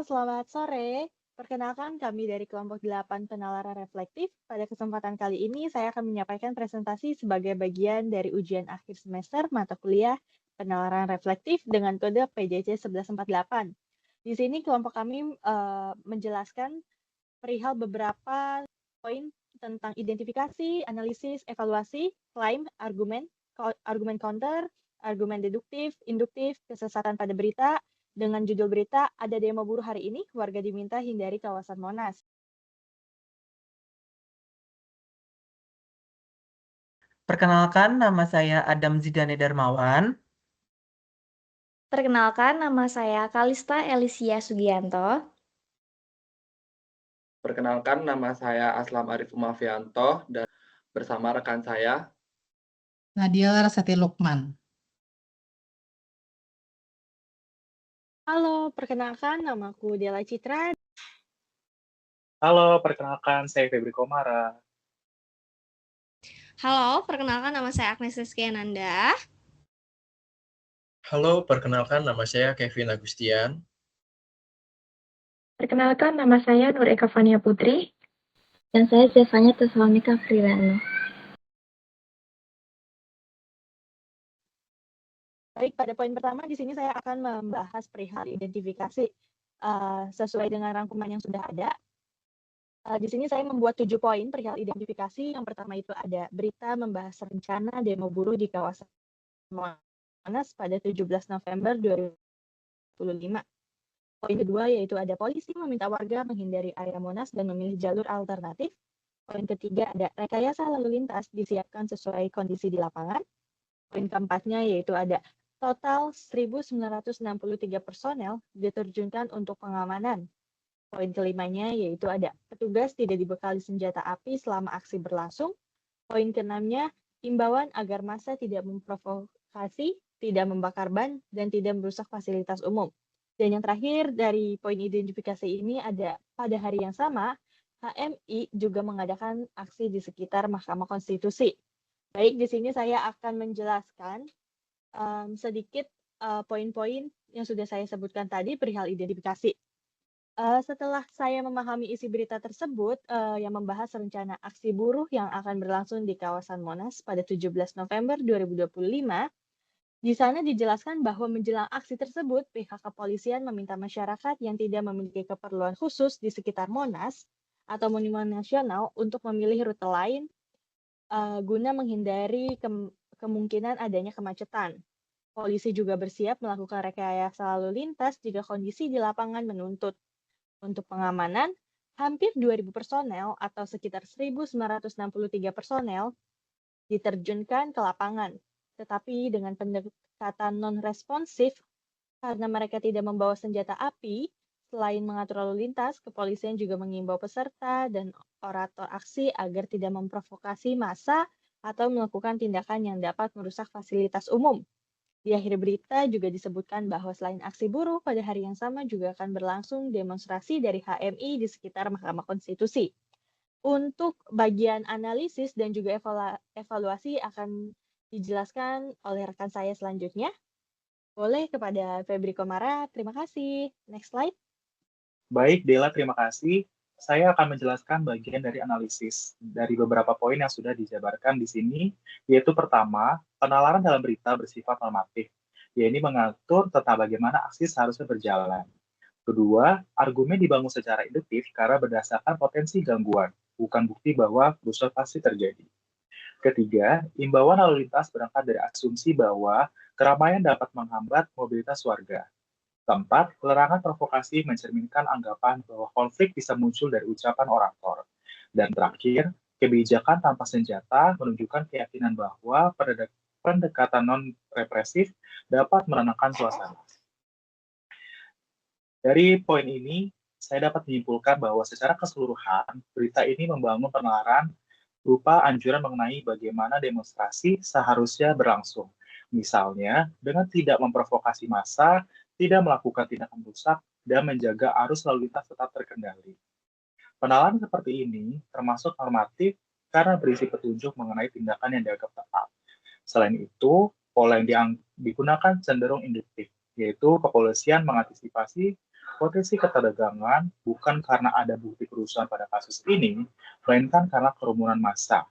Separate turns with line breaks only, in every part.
selamat sore. Perkenalkan kami dari kelompok 8 penalaran reflektif. Pada kesempatan kali ini saya akan menyampaikan presentasi sebagai bagian dari ujian akhir semester mata kuliah penalaran reflektif dengan kode PJJ 1148. Di sini kelompok kami menjelaskan perihal beberapa poin tentang identifikasi, analisis, evaluasi, klaim, argumen counter, argumen deduktif, induktif, kesesatan pada berita. Dengan judul berita, ada demo buruh hari ini, warga diminta hindari kawasan Monas.
Perkenalkan, nama saya Adam Zidane Darmawan.
Perkenalkan, nama saya Kalista Elisia Sugianto.
Perkenalkan, nama saya Aslam Arif Umafianto dan bersama rekan saya
Nadia Rasati Lukman.
Halo, perkenalkan namaku Dela Citra.
Halo, perkenalkan saya Febri Komara.
Halo, perkenalkan nama saya Agnes Rizky Ananda.
Halo, perkenalkan nama saya Kevin Agustian.
Perkenalkan, nama saya Nur Eka Fania Putri. Dan saya Zevanya Tesalonika Frilano.
Baik, pada poin pertama di sini saya akan membahas perihal identifikasi sesuai dengan rangkuman yang sudah ada. Di sini saya membuat 7 poin perihal identifikasi. Yang pertama itu ada berita membahas rencana demo buruh di kawasan Monas pada 17 November 2025. Poin kedua yaitu ada polisi meminta warga menghindari area Monas dan memilih jalur alternatif. Poin ketiga ada rekayasa lalu lintas disiapkan sesuai kondisi di lapangan. Poin keempatnya yaitu ada total 1.963 personel diterjunkan untuk pengamanan. Poin kelimanya yaitu ada petugas tidak dibekali senjata api selama aksi berlangsung. Poin keenamnya, imbauan agar massa tidak memprovokasi, tidak membakar ban, dan tidak merusak fasilitas umum. Dan yang terakhir dari poin identifikasi ini ada pada hari yang sama, HMI juga mengadakan aksi di sekitar Mahkamah Konstitusi. Baik, di sini saya akan menjelaskan sedikit poin-poin yang sudah saya sebutkan tadi perihal identifikasi. Setelah saya memahami isi berita tersebut yang membahas rencana aksi buruh yang akan berlangsung di kawasan Monas pada 17 November 2025, di sana dijelaskan bahwa menjelang aksi tersebut, pihak kepolisian meminta masyarakat yang tidak memiliki keperluan khusus di sekitar Monas atau Monumen Nasional untuk memilih rute lain guna menghindari kemungkinan adanya kemacetan. Polisi juga bersiap melakukan rekayasa lalu lintas jika kondisi di lapangan menuntut. Untuk pengamanan, hampir 2.000 personel atau sekitar 1.963 personel diterjunkan ke lapangan. Tetapi dengan pendekatan non-responsif, karena mereka tidak membawa senjata api, selain mengatur lalu lintas, kepolisian juga mengimbau peserta dan orator aksi agar tidak memprovokasi massa atau melakukan tindakan yang dapat merusak fasilitas umum. Di akhir berita juga disebutkan bahwa selain aksi buruh, pada hari yang sama juga akan berlangsung demonstrasi dari HMI di sekitar Mahkamah Konstitusi. Untuk bagian analisis dan juga evaluasi akan dijelaskan oleh rekan saya selanjutnya. Boleh kepada Febri Komara, terima kasih. Next slide.
Baik, Dela, terima kasih. Saya akan menjelaskan bagian dari analisis dari beberapa poin yang sudah dijabarkan di sini, yaitu pertama, penalaran dalam berita bersifat normatif, yaitu mengatur tentang bagaimana aksi seharusnya berjalan. Kedua, argumen dibangun secara induktif karena berdasarkan potensi gangguan, bukan bukti bahwa kerusuhan pasti terjadi. Ketiga, imbauan lalu lintas berangkat dari asumsi bahwa keramaian dapat menghambat mobilitas warga. Keempat, larangan provokasi mencerminkan anggapan bahwa konflik bisa muncul dari ucapan orator. Dan terakhir, kebijakan tanpa senjata menunjukkan keyakinan bahwa pendekatan non-represif dapat menenangkan suasana. Dari poin ini, saya dapat menyimpulkan bahwa secara keseluruhan, berita ini membangun penalaran berupa anjuran mengenai bagaimana demonstrasi seharusnya berlangsung. Misalnya, dengan tidak memprovokasi massa, tidak melakukan tindakan rusak, dan menjaga arus lalu lintas tetap terkendali. Penalaran seperti ini termasuk normatif karena berisi petunjuk mengenai tindakan yang dianggap tepat. Selain itu, pola yang digunakan cenderung induktif, yaitu kepolisian mengantisipasi Potensi ketegangan bukan karena ada bukti kerusuhan pada kasus ini, melainkan karena kerumunan massa.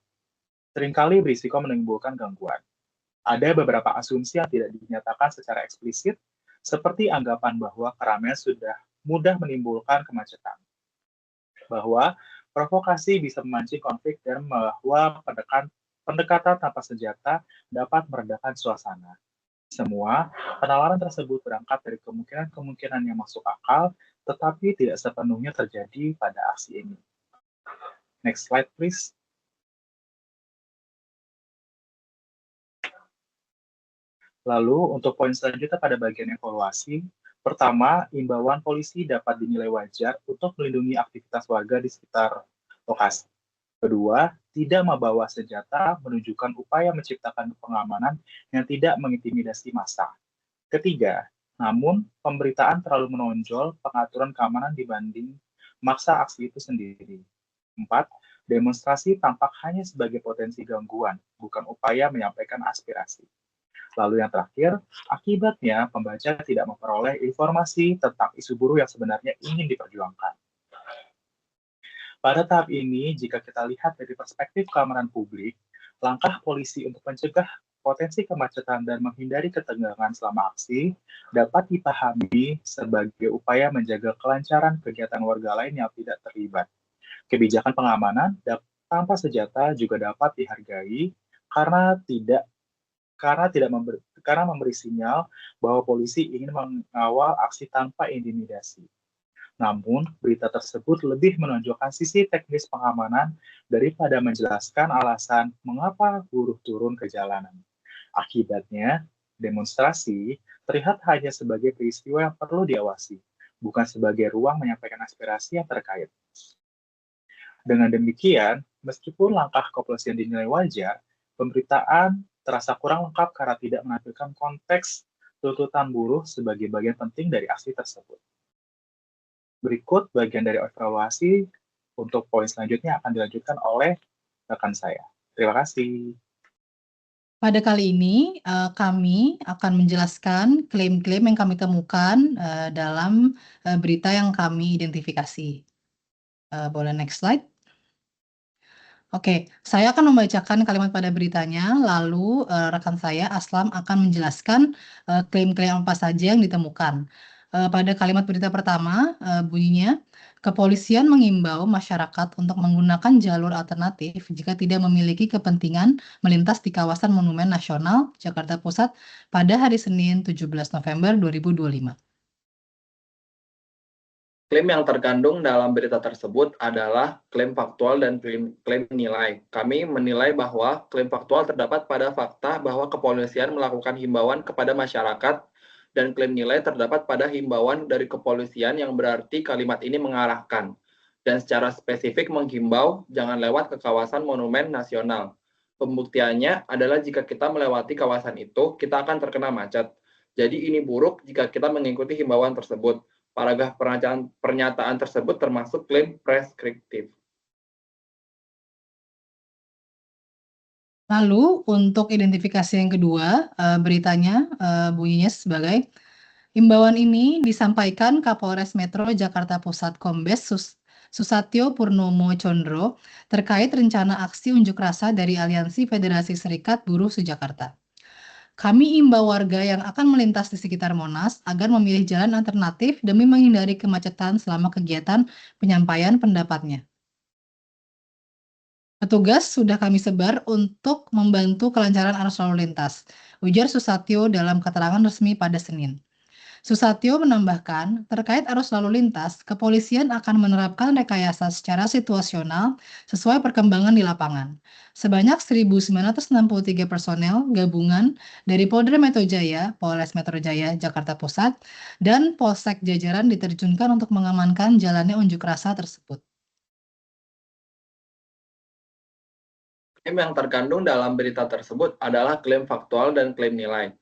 Seringkali berisiko menimbulkan gangguan. Ada beberapa asumsi yang tidak dinyatakan secara eksplisit, seperti anggapan bahwa keramaian sudah mudah menimbulkan kemacetan, bahwa provokasi bisa memancing konflik, dan bahwa pendekatan tanpa senjata dapat meredakan suasana. Semua penalaran tersebut berangkat dari kemungkinan-kemungkinan yang masuk akal, tetapi tidak sepenuhnya terjadi pada aksi ini. Next slide, please. Lalu, untuk poin selanjutnya pada bagian evaluasi, pertama, imbauan polisi dapat dinilai wajar untuk melindungi aktivitas warga di sekitar lokasi. Kedua, tidak membawa senjata menunjukkan upaya menciptakan pengamanan yang tidak mengintimidasi massa. Ketiga, namun pemberitaan terlalu menonjol pengaturan keamanan dibanding maksa aksi itu sendiri. 4. Demonstrasi tampak hanya sebagai potensi gangguan, bukan upaya menyampaikan aspirasi. Lalu yang terakhir, akibatnya pembaca tidak memperoleh informasi tentang isu buruh yang sebenarnya ingin diperjuangkan. Pada tahap ini, jika kita lihat dari perspektif keamanan publik, langkah polisi untuk mencegah potensi kemacetan dan menghindari ketegangan selama aksi dapat dipahami sebagai upaya menjaga kelancaran kegiatan warga lain yang tidak terlibat. Kebijakan pengamanan tanpa senjata juga dapat dihargai karena memberi sinyal bahwa polisi ingin mengawal aksi tanpa intimidasi. Namun, berita tersebut lebih menonjolkan sisi teknis pengamanan daripada menjelaskan alasan mengapa buruh turun ke jalanan. Akibatnya, demonstrasi terlihat hanya sebagai peristiwa yang perlu diawasi, bukan sebagai ruang menyampaikan aspirasi yang terkait. Dengan demikian, meskipun langkah kepolisian dinilai wajar, pemberitaan terasa kurang lengkap karena tidak menampilkan konteks tuntutan buruh sebagai bagian penting dari aksi tersebut. Berikut bagian dari evaluasi, untuk poin selanjutnya akan dilanjutkan oleh rekan saya. Terima kasih.
Pada kali ini, kami akan menjelaskan klaim-klaim yang kami temukan dalam berita yang kami identifikasi. Boleh next slide? Oke, saya akan membacakan kalimat pada beritanya, lalu rekan saya Aslam akan menjelaskan klaim-klaim apa saja yang ditemukan. Pada kalimat berita pertama, bunyinya, kepolisian mengimbau masyarakat untuk menggunakan jalur alternatif jika tidak memiliki kepentingan melintas di kawasan Monumen Nasional, Jakarta Pusat pada hari Senin 17 November 2025.
Klaim yang terkandung dalam berita tersebut adalah klaim faktual dan klaim nilai. Kami menilai bahwa klaim faktual terdapat pada fakta bahwa kepolisian melakukan himbauan kepada masyarakat, dan klaim nilai terdapat pada himbauan dari kepolisian yang berarti kalimat ini mengarahkan, dan secara spesifik menghimbau jangan lewat ke kawasan Monumen Nasional. Pembuktiannya adalah jika kita melewati kawasan itu, kita akan terkena macet. Jadi ini buruk jika kita mengikuti himbauan tersebut. Paragraf pernyataan tersebut termasuk klaim preskriptif.
Lalu untuk identifikasi yang kedua, beritanya bunyinya sebagai, himbauan ini disampaikan Kapolres Metro Jakarta Pusat Kombes Susatyo Purnomo Condro terkait rencana aksi unjuk rasa dari Aliansi Federasi Serikat Buruh Sejakarta. Kami imbau warga yang akan melintas di sekitar Monas agar memilih jalan alternatif demi menghindari kemacetan selama kegiatan penyampaian pendapatnya. Petugas sudah kami sebar untuk membantu kelancaran arus lalu lintas, ujar Susatyo dalam keterangan resmi pada Senin. Susatyo menambahkan, terkait arus lalu lintas, kepolisian akan menerapkan rekayasa secara situasional sesuai perkembangan di lapangan. Sebanyak 1.963 personel gabungan dari Polda Metro Jaya, Polres Metro Jaya, Jakarta Pusat, dan Polsek jajaran diterjunkan untuk mengamankan jalannya unjuk rasa tersebut.
Klaim yang terkandung dalam berita tersebut adalah klaim faktual dan klaim nilai.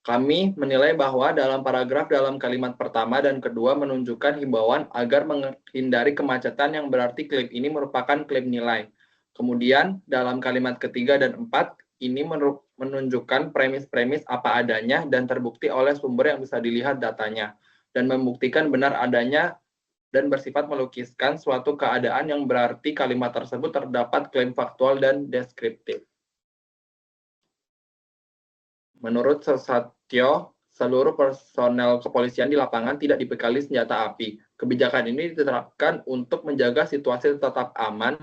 Kami menilai bahwa dalam paragraf dalam kalimat pertama dan kedua menunjukkan himbauan agar menghindari kemacetan yang berarti klaim ini merupakan klaim nilai. Kemudian dalam kalimat ketiga dan empat ini menunjukkan premis-premis apa adanya dan terbukti oleh sumber yang bisa dilihat datanya. dan membuktikan benar adanya dan bersifat melukiskan suatu keadaan yang berarti kalimat tersebut terdapat klaim faktual dan deskriptif. Menurut Susatyo, seluruh personel kepolisian di lapangan tidak dibekali senjata api. Kebijakan ini diterapkan untuk menjaga situasi tetap aman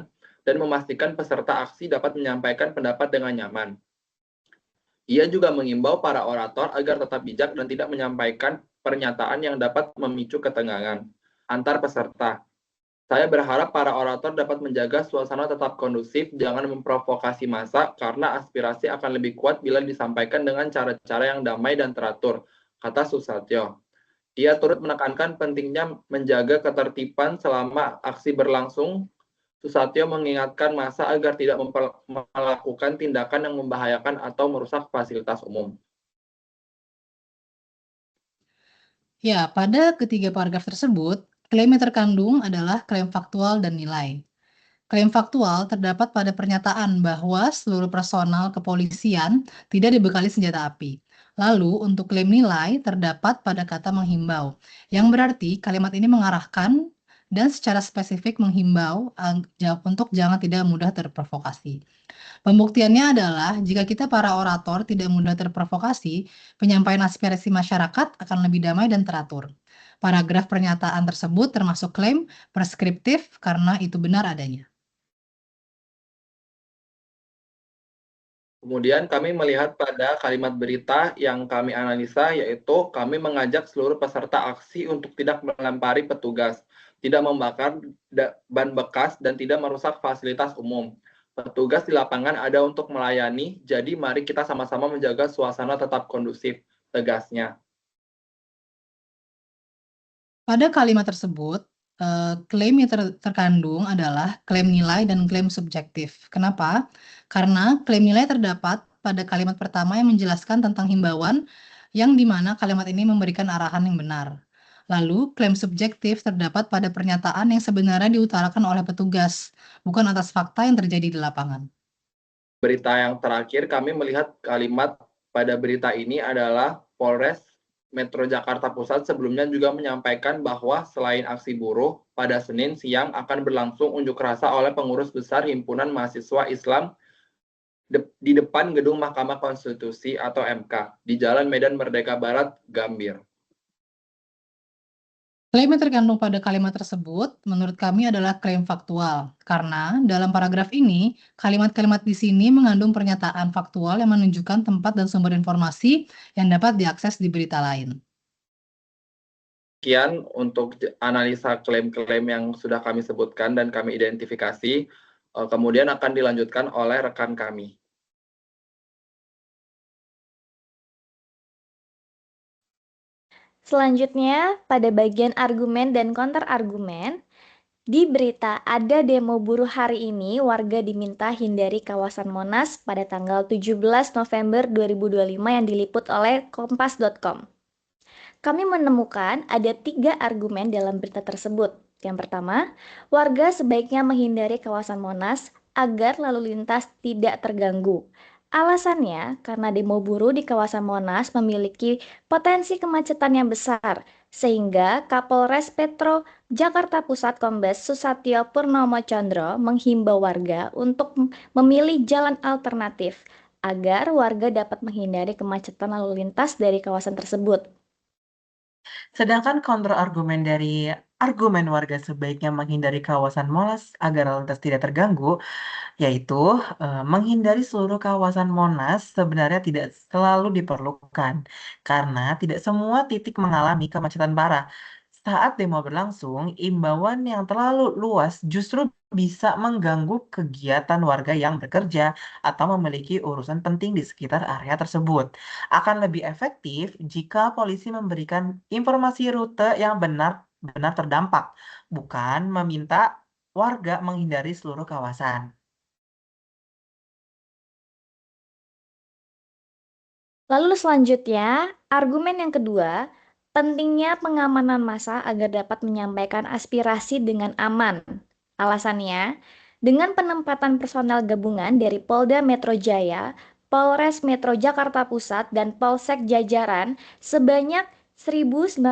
dan memastikan peserta aksi dapat menyampaikan pendapat dengan nyaman. Ia juga mengimbau para orator agar tetap bijak dan tidak menyampaikan pernyataan yang dapat memicu ketegangan antar peserta. Saya berharap para orator dapat menjaga suasana tetap kondusif, jangan memprovokasi massa, karena aspirasi akan lebih kuat bila disampaikan dengan cara-cara yang damai dan teratur, kata Susatyo. Ia turut menekankan pentingnya menjaga ketertiban selama aksi berlangsung. Susatyo mengingatkan massa agar tidak melakukan tindakan yang membahayakan atau merusak fasilitas umum.
Ya, pada ketiga paragraf tersebut, klaim yang terkandung adalah klaim faktual dan nilai. Klaim faktual terdapat pada pernyataan bahwa seluruh personal kepolisian tidak dibekali senjata api. Lalu, untuk klaim nilai terdapat pada kata menghimbau, yang berarti kalimat ini mengarahkan dan secara spesifik menghimbau untuk jangan tidak mudah terprovokasi. Pembuktiannya adalah jika kita para orator tidak mudah terprovokasi, penyampaian aspirasi masyarakat akan lebih damai dan teratur. Paragraf pernyataan tersebut termasuk klaim preskriptif karena itu benar adanya.
Kemudian kami melihat pada kalimat berita yang kami analisa, yaitu kami mengajak seluruh peserta aksi untuk tidak melempari petugas, tidak membakar ban bekas, dan tidak merusak fasilitas umum. Petugas di lapangan ada untuk melayani, jadi mari kita sama-sama menjaga suasana tetap kondusif, tegasnya.
Pada kalimat tersebut, klaim yang terkandung adalah klaim nilai dan klaim subjektif. Kenapa? Karena klaim nilai terdapat pada kalimat pertama yang menjelaskan tentang himbauan, yang dimana kalimat ini memberikan arahan yang benar. Lalu, klaim subjektif terdapat pada pernyataan yang sebenarnya diutarakan oleh petugas, bukan atas fakta yang terjadi di lapangan.
Berita yang terakhir, kami melihat kalimat pada berita ini adalah Polres Metro Jakarta Pusat sebelumnya juga menyampaikan bahwa selain aksi buruh, pada Senin siang akan berlangsung unjuk rasa oleh pengurus besar Himpunan Mahasiswa Islam di depan Gedung Mahkamah Konstitusi atau MK di Jalan Medan Merdeka Barat, Gambir.
Klaim yang terkandung pada kalimat tersebut menurut kami adalah klaim faktual, karena dalam paragraf ini, kalimat-kalimat di sini mengandung pernyataan faktual yang menunjukkan tempat dan sumber informasi yang dapat diakses di berita lain.
Sekian untuk analisa klaim-klaim yang sudah kami sebutkan dan kami identifikasi, kemudian akan dilanjutkan oleh rekan kami.
Selanjutnya, pada bagian argumen dan kontrargumen, di berita ada demo buruh hari ini, warga diminta hindari kawasan Monas pada tanggal 17 November 2025 yang diliput oleh kompas.com. Kami menemukan ada 3 argumen dalam berita tersebut. Yang pertama, warga sebaiknya menghindari kawasan Monas agar lalu lintas tidak terganggu. Alasannya karena demo buruh di kawasan Monas memiliki potensi kemacetan yang besar, sehingga Kapolres Metro Jakarta Pusat Kombes Susatyo Purnomo Chandra menghimbau warga untuk memilih jalan alternatif agar warga dapat menghindari kemacetan lalu lintas dari kawasan tersebut.
Sedangkan kontrargumen dari argumen warga sebaiknya menghindari kawasan Monas agar lalu lintas tidak terganggu, yaitu menghindari seluruh kawasan Monas sebenarnya tidak selalu diperlukan, karena tidak semua titik mengalami kemacetan parah. Saat demo berlangsung, imbauan yang terlalu luas justru bisa mengganggu kegiatan warga yang bekerja atau memiliki urusan penting di sekitar area tersebut. Akan lebih efektif jika polisi memberikan informasi rute yang benar-benar terdampak, bukan meminta warga menghindari seluruh kawasan.
Lalu selanjutnya, argumen yang kedua, pentingnya pengamanan massa agar dapat menyampaikan aspirasi dengan aman. Alasannya, dengan penempatan personel gabungan dari Polda Metro Jaya, Polres Metro Jakarta Pusat, dan Polsek jajaran sebanyak 1.963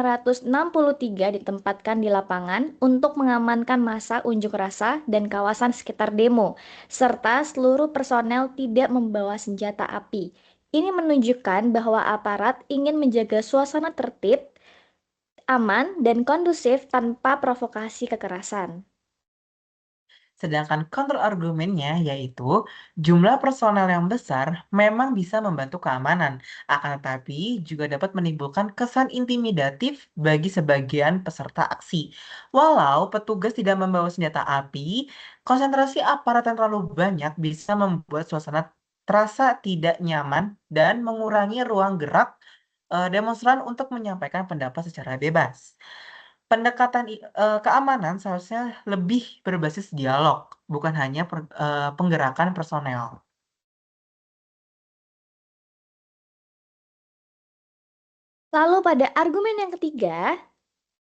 ditempatkan di lapangan untuk mengamankan massa unjuk rasa dan kawasan sekitar demo, serta seluruh personel tidak membawa senjata api. Ini menunjukkan bahwa aparat ingin menjaga suasana tertib, aman, dan kondusif tanpa provokasi kekerasan.
Sedangkan kontrargumennya yaitu jumlah personel yang besar memang bisa membantu keamanan, akan tetapi juga dapat menimbulkan kesan intimidatif bagi sebagian peserta aksi. Walau petugas tidak membawa senjata api, konsentrasi aparat yang terlalu banyak bisa membuat suasana terasa tidak nyaman dan mengurangi ruang gerak demonstran untuk menyampaikan pendapat secara bebas. Pendekatan keamanan seharusnya lebih berbasis dialog, bukan hanya penggerakan personel.
Lalu pada argumen yang ketiga,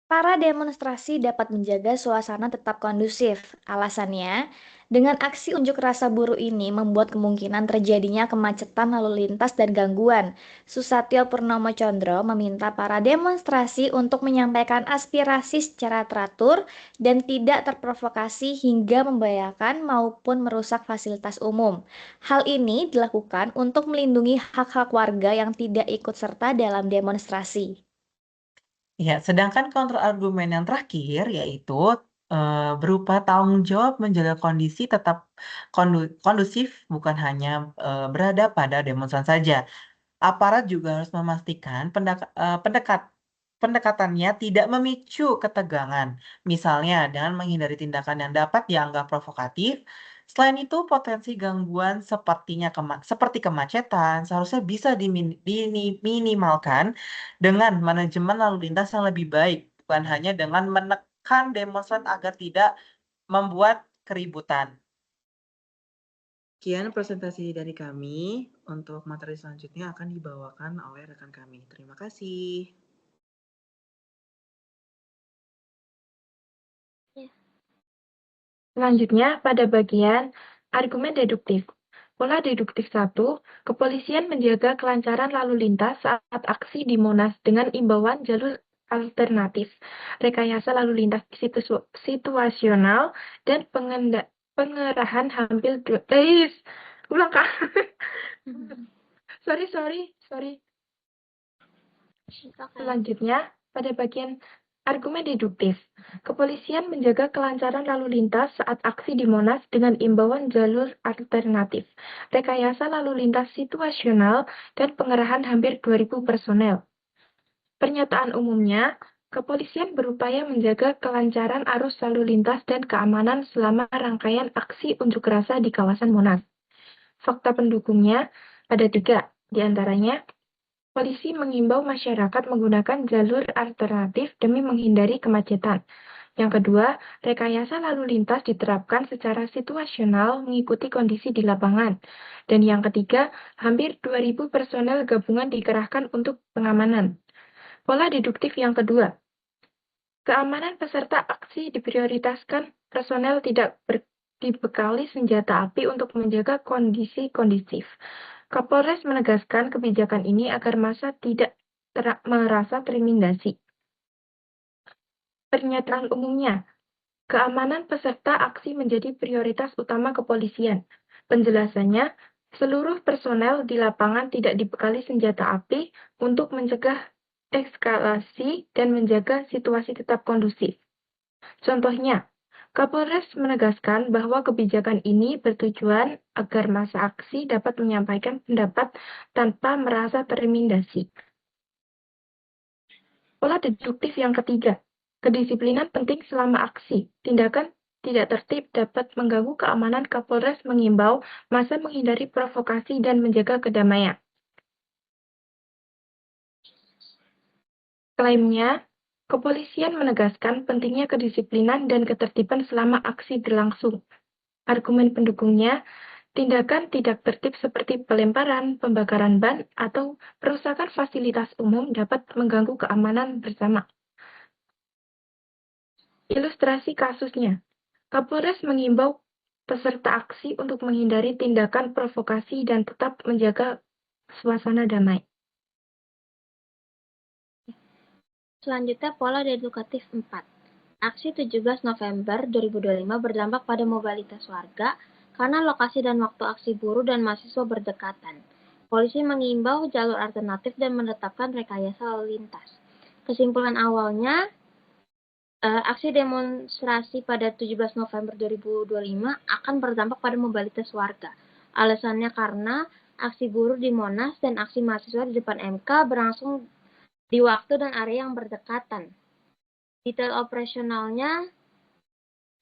para demonstrasi dapat menjaga suasana tetap kondusif. Alasannya, dengan aksi unjuk rasa buruh ini membuat kemungkinan terjadinya kemacetan lalu lintas dan gangguan. Susatyo Purnomo Condro meminta para demonstrasi untuk menyampaikan aspirasi secara teratur dan tidak terprovokasi hingga membahayakan maupun merusak fasilitas umum. Hal ini dilakukan untuk melindungi hak-hak warga yang tidak ikut serta dalam demonstrasi.
Ya, sedangkan kontrargumen yang terakhir yaitu berupa tanggung jawab menjaga kondisi tetap kondusif, bukan hanya berada pada demonstran saja. Aparat juga harus memastikan pendekatannya tidak memicu ketegangan, misalnya dengan menghindari tindakan yang dapat dianggap provokatif. Selain itu, potensi gangguan seperti kemacetan seharusnya bisa diminimalkan dengan manajemen lalu lintas yang lebih baik, bukan hanya dengan menekan demonstran agar tidak membuat keributan. Sekian presentasi dari kami. Untuk materi selanjutnya akan dibawakan oleh rekan kami. Terima kasih.
Selanjutnya, pada bagian argumen deduktif. Pola deduktif 1, kepolisian menjaga kelancaran lalu lintas saat aksi di Monas dengan imbauan jalur alternatif, rekayasa lalu lintas situasional, dan pengerahan hampir ulang kak. sorry. Selanjutnya, pada bagian argumen deduktif, kepolisian menjaga kelancaran lalu lintas saat aksi di Monas dengan imbauan jalur alternatif, rekayasa lalu lintas situasional, dan pengerahan hampir 2.000 personel. Pernyataan umumnya, kepolisian berupaya menjaga kelancaran arus lalu lintas dan keamanan selama rangkaian aksi unjuk rasa di kawasan Monas. Fakta pendukungnya ada 3, diantaranya polisi mengimbau masyarakat menggunakan jalur alternatif demi menghindari kemacetan. Yang kedua, rekayasa lalu lintas diterapkan secara situasional mengikuti kondisi di lapangan. Dan yang ketiga, hampir 2.000 personel gabungan dikerahkan untuk pengamanan. Pola deduktif yang kedua, keamanan peserta aksi diprioritaskan, personel tidak dibekali senjata api untuk menjaga kondisi kondusif. Kapolres menegaskan kebijakan ini agar massa tidak merasa terintimidasi. Pernyataan umumnya, keamanan peserta aksi menjadi prioritas utama kepolisian. Penjelasannya, seluruh personel di lapangan tidak dibekali senjata api untuk mencegah eskalasi dan menjaga situasi tetap kondusif. Contohnya, Kapolres menegaskan bahwa kebijakan ini bertujuan agar massa aksi dapat menyampaikan pendapat tanpa merasa terintimidasi. Pola deduktif yang ketiga, kedisiplinan penting selama aksi. Tindakan tidak tertib dapat mengganggu keamanan. Kapolres mengimbau massa menghindari provokasi dan menjaga kedamaian. Klaimnya, kepolisian menegaskan pentingnya kedisiplinan dan ketertiban selama aksi berlangsung. Argumen pendukungnya, tindakan tidak tertib seperti pelemparan, pembakaran ban, atau perusakan fasilitas umum dapat mengganggu keamanan bersama. Ilustrasi kasusnya, Kapolres mengimbau peserta aksi untuk menghindari tindakan provokasi dan tetap menjaga suasana damai.
Selanjutnya, pola dedukatif 4. Aksi 17 November 2025 berdampak pada mobilitas warga karena lokasi dan waktu aksi buruh dan mahasiswa berdekatan. Polisi mengimbau jalur alternatif dan menetapkan rekayasa lalu lintas. Kesimpulan awalnya, aksi demonstrasi pada 17 November 2025 akan berdampak pada mobilitas warga. Alasannya karena aksi buruh di Monas dan aksi mahasiswa di depan MK berlangsung di waktu dan area yang berdekatan. Detail operasionalnya,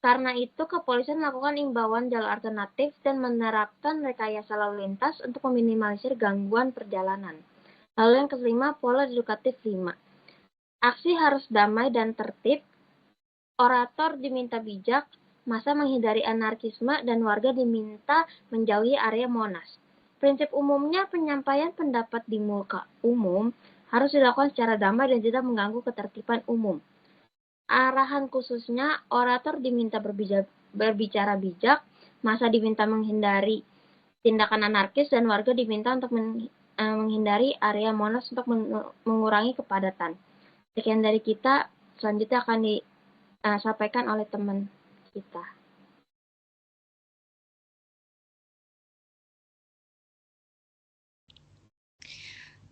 karena itu kepolisian melakukan imbauan jalur alternatif dan menerapkan rekayasa lalu lintas untuk meminimalisir gangguan perjalanan. Lalu yang kelima, pola dedukatif 5. Aksi harus damai dan tertib, orator diminta bijak, massa menghindari anarkisme, dan warga diminta menjauhi area Monas. Prinsip umumnya, penyampaian pendapat di muka umum harus dilakukan secara damai dan tidak mengganggu ketertiban umum. Arahan khususnya, orator diminta berbicara bijak, massa diminta menghindari tindakan anarkis, dan warga diminta untuk menghindari area Monas untuk mengurangi kepadatan. Sekian dari kita, selanjutnya akan disampaikan oleh teman kita.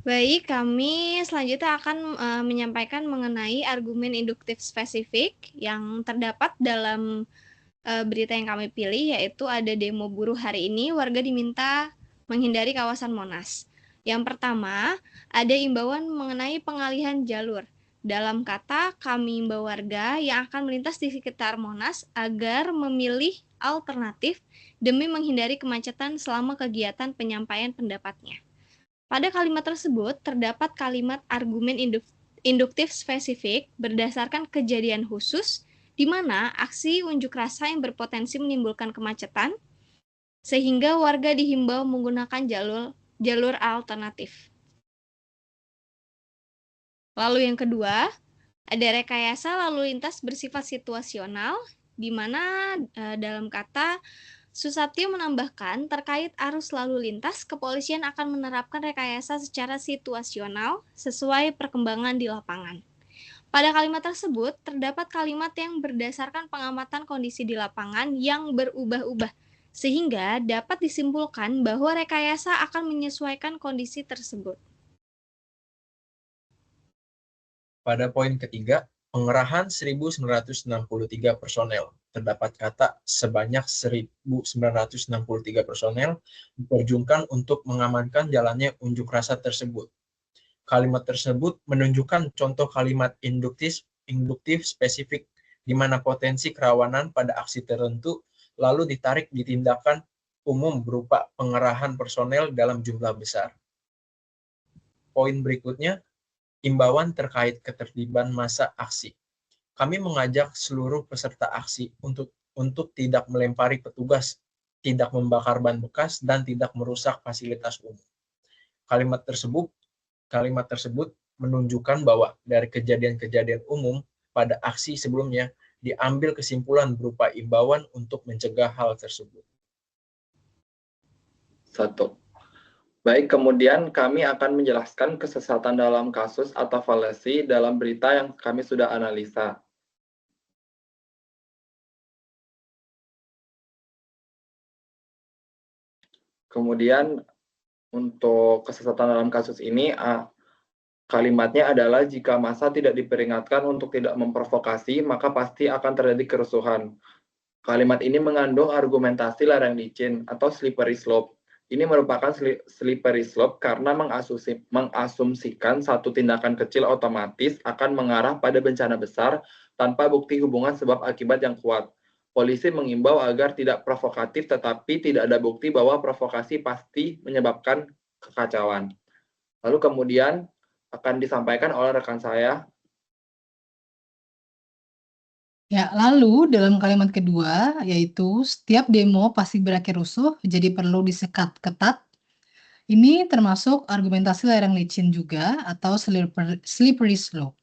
Baik, kami selanjutnya akan menyampaikan mengenai argumen induktif spesifik yang terdapat dalam berita yang kami pilih, yaitu ada demo buruh hari ini, warga diminta menghindari kawasan Monas. Yang pertama, ada imbauan mengenai pengalihan jalur. Dalam kata, kami imbau warga yang akan melintas di sekitar Monas agar memilih alternatif demi menghindari kemacetan selama kegiatan penyampaian pendapatnya. Pada kalimat tersebut, terdapat kalimat argumen induktif spesifik berdasarkan kejadian khusus di mana aksi unjuk rasa yang berpotensi menimbulkan kemacetan, sehingga warga dihimbau menggunakan jalur alternatif. Lalu yang kedua, ada rekayasa lalu lintas bersifat situasional, di mana dalam kata Susatyo menambahkan, terkait arus lalu lintas, kepolisian akan menerapkan rekayasa secara situasional sesuai perkembangan di lapangan. Pada kalimat tersebut, terdapat kalimat yang berdasarkan pengamatan kondisi di lapangan yang berubah-ubah, sehingga dapat disimpulkan bahwa rekayasa akan menyesuaikan kondisi tersebut.
Pada poin ketiga, pengerahan 1.963 personel. Terdapat kata sebanyak 1.963 personel diterjunkan untuk mengamankan jalannya unjuk rasa tersebut. Kalimat tersebut menunjukkan contoh kalimat induktif spesifik di mana potensi kerawanan pada aksi tertentu lalu ditarik di tindakan umum berupa pengerahan personel dalam jumlah besar. Poin berikutnya, imbauan terkait ketertiban massa aksi. Kami mengajak seluruh peserta aksi untuk tidak melempari petugas, tidak membakar ban bekas, dan tidak merusak fasilitas umum. Kalimat tersebut menunjukkan bahwa dari kejadian-kejadian umum pada aksi sebelumnya diambil kesimpulan berupa imbauan untuk mencegah hal tersebut.
1. Baik, kemudian kami akan menjelaskan kesesatan dalam kasus atau fallacy dalam berita yang kami sudah analisa. Kemudian untuk kesesatan dalam kasus ini, kalimatnya adalah jika massa tidak diperingatkan untuk tidak memprovokasi, maka pasti akan terjadi kerusuhan. Kalimat ini mengandung argumentasi lereng licin atau slippery slope. Ini merupakan slippery slope karena mengasumsikan satu tindakan kecil otomatis akan mengarah pada bencana besar tanpa bukti hubungan sebab akibat yang kuat. Polisi mengimbau agar tidak provokatif, tetapi tidak ada bukti bahwa provokasi pasti menyebabkan kekacauan. Lalu kemudian akan disampaikan oleh rekan saya.
Ya, lalu dalam kalimat kedua, yaitu setiap demo pasti berakhir rusuh, jadi perlu disekat ketat. Ini termasuk argumentasi lereng licin juga atau slippery slope.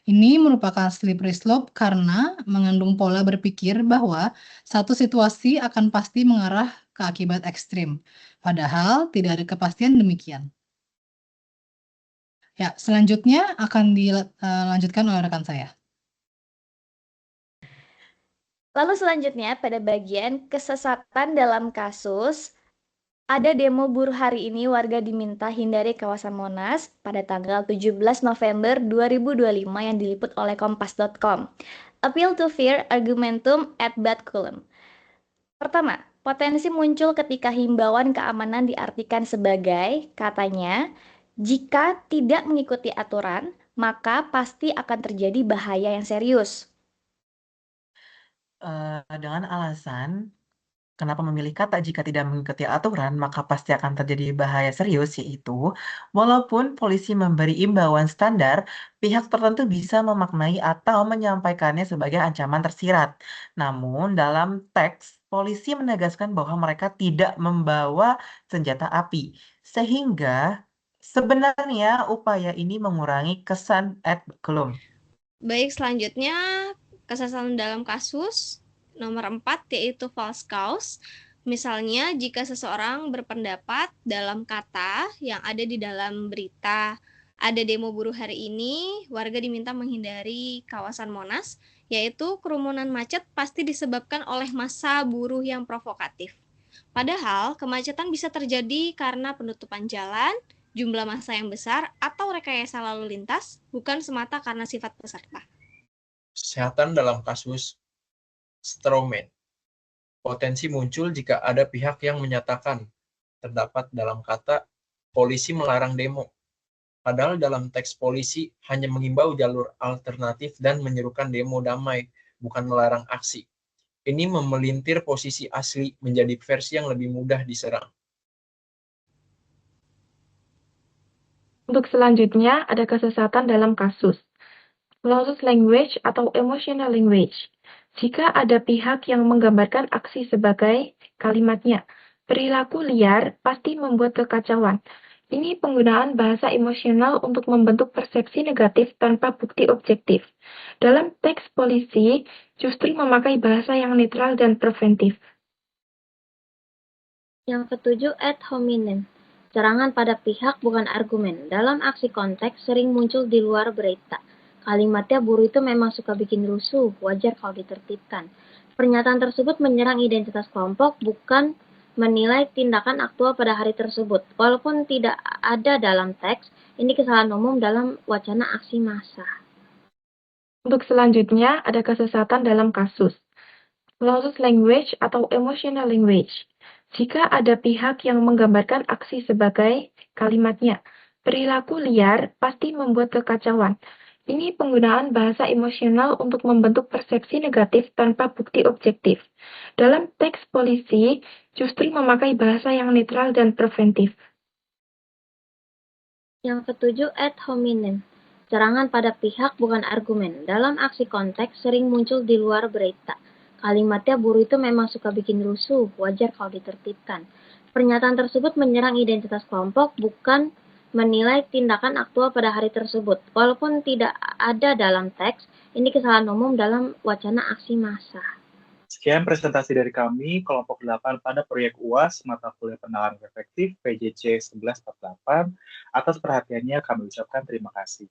Ini merupakan slippery slope karena mengandung pola berpikir bahwa satu situasi akan pasti mengarah ke akibat ekstrim, padahal tidak ada kepastian demikian. Ya, selanjutnya akan dilanjutkan oleh rekan saya.
Lalu selanjutnya pada bagian kesesatan dalam kasus, ada demo buruh hari ini warga diminta hindari kawasan Monas pada tanggal 17 November 2025 yang diliput oleh kompas.com. Appeal to fear argumentum et baculum. Pertama, potensi muncul ketika himbauan keamanan diartikan sebagai, katanya, jika tidak mengikuti aturan, maka pasti akan terjadi bahaya yang serius.
Dengan alasan kenapa memilih kata jika tidak mengikuti aturan, maka pasti akan terjadi bahaya serius, yaitu walaupun polisi memberi imbauan standar, pihak tertentu bisa memaknai atau menyampaikannya sebagai ancaman tersirat. Namun, dalam teks, polisi menegaskan bahwa mereka tidak membawa senjata api, sehingga sebenarnya upaya ini mengurangi kesan ad baculum.
Baik, selanjutnya kesesatan dalam kasus nomor 4 yaitu false cause. Misalnya jika seseorang berpendapat dalam kata yang ada di dalam berita, ada demo buruh hari ini, warga diminta menghindari kawasan Monas, yaitu kerumunan macet pasti disebabkan oleh massa buruh yang provokatif. Padahal kemacetan bisa terjadi karena penutupan jalan, jumlah massa yang besar, atau rekayasa lalu lintas, bukan semata karena sifat peserta.
Kesehatan dalam kasus strawman. Potensi muncul jika ada pihak yang menyatakan terdapat dalam kata polisi melarang demo. Padahal dalam teks polisi hanya mengimbau jalur alternatif dan menyerukan demo damai, bukan melarang aksi. Ini memelintir posisi asli menjadi versi yang lebih mudah diserang.
Untuk selanjutnya, ada kesesatan dalam kasus. Lawless language atau emotional language. Jika ada pihak yang menggambarkan aksi sebagai kalimatnya, perilaku liar pasti membuat kekacauan. Ini penggunaan bahasa emosional untuk membentuk persepsi negatif tanpa bukti objektif. Dalam teks polisi, justru memakai bahasa yang netral dan preventif.
Yang ketujuh, ad hominem. Serangan pada pihak bukan argumen. Dalam aksi konteks sering muncul di luar berita. Kalimatnya buruh itu memang suka bikin rusuh, wajar kalau ditertibkan. Pernyataan tersebut menyerang identitas kelompok, bukan menilai tindakan aktual pada hari tersebut. Walaupun tidak ada dalam teks, ini kesalahan umum dalam wacana aksi massa.
Untuk selanjutnya, ada kesesatan dalam kasus. Lawless language atau emotional language. Jika ada pihak yang menggambarkan aksi sebagai kalimatnya, perilaku liar pasti membuat kekacauan. Ini penggunaan bahasa emosional untuk membentuk persepsi negatif tanpa bukti objektif. Dalam teks polisi, justru memakai bahasa yang netral dan preventif.
Yang ketujuh, ad hominem. Serangan pada pihak bukan argumen. Dalam aksi konteks sering muncul di luar berita. Kalimatnya buruh itu memang suka bikin rusuh, wajar kalau ditertibkan. Pernyataan tersebut menyerang identitas kelompok, bukan menilai tindakan aktual pada hari tersebut. Walaupun tidak ada dalam teks, ini kesalahan umum dalam wacana aksi massa.
Sekian presentasi dari kami, kelompok 8 pada proyek UAS, mata kuliah penalaran efektif, PJJ 1148. Atas perhatiannya kami ucapkan terima kasih.